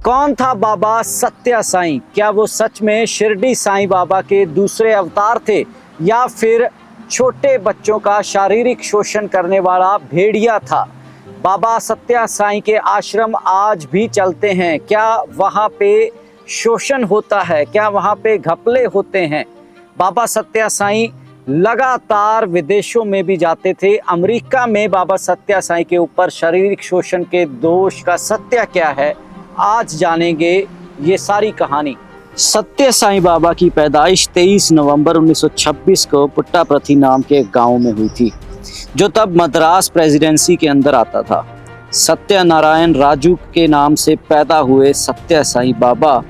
कौन था बाबा सत्या साईं? क्या वो सच में शिरडी साईं बाबा के दूसरे अवतार थे या फिर छोटे बच्चों का शारीरिक शोषण करने वाला भेड़िया था? बाबा सत्या साईं के आश्रम आज भी चलते हैं। क्या वहाँ पे शोषण होता है? क्या वहाँ पे घपले होते हैं? बाबा सत्या साईं लगातार विदेशों में भी जाते थे। अमेरिका में बाबा सत्या साईं के ऊपर शारीरिक शोषण के दोष का सत्य क्या है, आज जानेंगे ये सारी कहानी। सत्य साईं बाबा की पैदाइश 23 नवंबर 1926 को पुट्टापर्थी नाम के एक गांव में हुई थी, जो तब मद्रास प्रेसिडेंसी के अंदर आता था। सत्यनारायण राजू के नाम से पैदा हुए सत्य साईं बाबा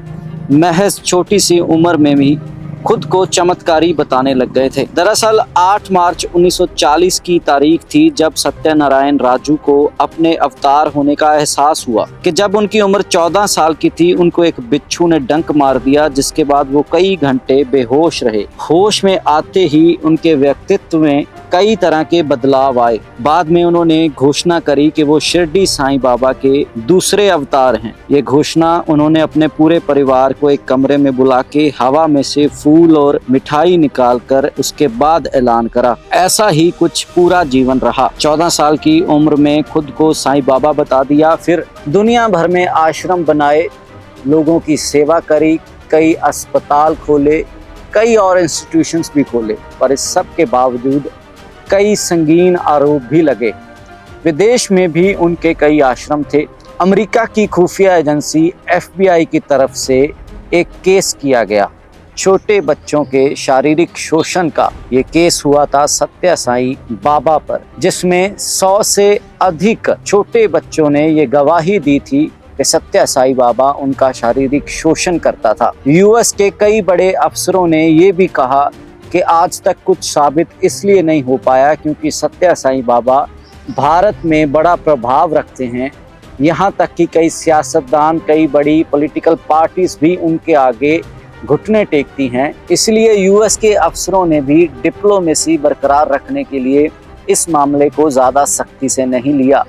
महज छोटी सी उम्र में भी खुद को चमत्कारी बताने लग गए थे। दरअसल 8 मार्च 1940 की तारीख थी जब सत्यनारायण राजू को अपने अवतार होने का एहसास हुआ कि जब उनकी उम्र 14 साल की थी, उनको एक बिच्छू ने डंक मार दिया, जिसके बाद वो कई घंटे बेहोश रहे। होश में आते ही उनके व्यक्तित्व में कई तरह के बदलाव आए। बाद में उन्होंने घोषणा करी कि वो शिरडी साईं बाबा के दूसरे अवतार हैं। ये घोषणा उन्होंने अपने पूरे परिवार को एक कमरे में बुला के हवा में से फूल और मिठाई निकालकर उसके बाद ऐलान करा। ऐसा ही कुछ पूरा जीवन रहा। 14 साल की उम्र में खुद को साईं बाबा बता दिया, फिर दुनिया भर में आश्रम बनाए, लोगों की सेवा करी, कई अस्पताल खोले, कई और इंस्टीट्यूशंस भी खोले, पर इस सब के बावजूद कई संगीन आरोप भी लगे। विदेश में भी उनके कई आश्रम थे। अमेरिका की खुफिया एजेंसी FBI की तरफ से एक केस किया गया छोटे बच्चों के शारीरिक शोषण का। ये केस हुआ था सत्या साईं बाबा पर, जिसमें 100 से अधिक छोटे बच्चों ने ये गवाही दी थी कि सत्या साईं बाबा उनका शारीरिक शोषण करता था। US के कई बड़े अफसरों ने ये भी कहा कि आज तक कुछ साबित इसलिए नहीं हो पाया क्योंकि सत्या साईं बाबा भारत में बड़ा प्रभाव रखते हैं। यहाँ तक कि कई सियासतदान, कई बड़ी पॉलिटिकल पार्टीज भी उनके आगे घुटने टेकती हैं। इसलिए US के अफसरों ने भी डिप्लोमेसी बरकरार रखने के लिए इस मामले को ज़्यादा सख्ती से नहीं लिया,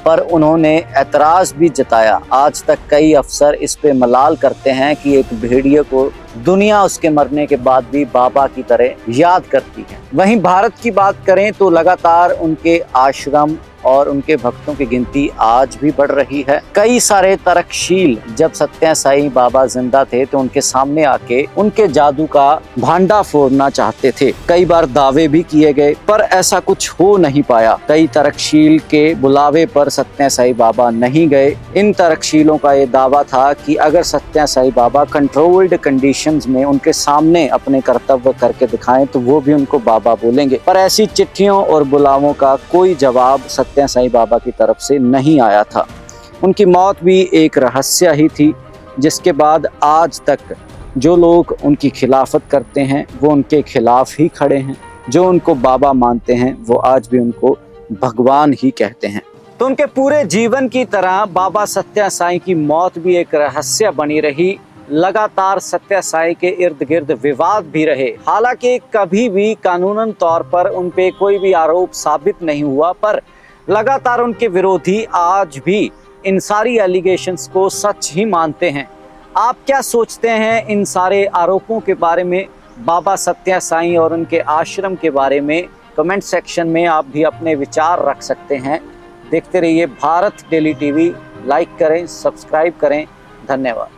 पर उन्होंने ऐतराज़ भी जताया। आज तक कई अफसर इस पे मलाल करते हैं कि एक भेड़िए को दुनिया उसके मरने के बाद भी बाबा की तरह याद करती है। वहीं भारत की बात करें तो लगातार उनके आश्रम और उनके भक्तों की गिनती आज भी बढ़ रही है। कई सारे तर्कशील जब सत्या साईं बाबा जिंदा थे तो उनके सामने आके उनके जादू का भांडा फोड़ना चाहते थे। कई बार दावे भी किए गए, पर ऐसा कुछ हो नहीं पाया। कई तर्कशील के बुलावे पर सत्या साईं बाबा नहीं गए। इन तर्कशीलों का ये दावा था कि अगर सत्या साईं बाबा कंट्रोल्ड कंडीशंस में उनके सामने अपने कर्तव्य करके दिखाएं तो वो भी उनको बाबा बोलेंगे। पर ऐसी चिट्ठियों और बुलावों का कोई जवाब सत्या साईं बाबा की तरफ से नहीं आया था। उनकी मौत भी एक रहस्य ही थी, जिसके बाद आज तक जो लोग उनकी खिलाफत करते हैं वो उनके खिलाफ ही खड़े हैं। जो उनको बाबा मानते हैं वो आज भी उनको भगवान ही कहते हैं। तो उनके पूरे जीवन की तरह बाबा सत्या साईं की मौत भी एक रहस्य बनी रही। लगातार सत्या साईं के इर्द गिर्द विवाद भी रहे। हालांकि कभी भी कानूनन तौर पर उन पे कोई भी आरोप साबित नहीं हुआ, पर लगातार उनके विरोधी आज भी इन सारी एलिगेशंस को सच ही मानते हैं। आप क्या सोचते हैं इन सारे आरोपों के बारे में, बाबा सत्या साईं और उनके आश्रम के बारे में? कमेंट सेक्शन में आप भी अपने विचार रख सकते हैं। देखते रहिए भारत डेली TV। लाइक करें, सब्सक्राइब करें। धन्यवाद।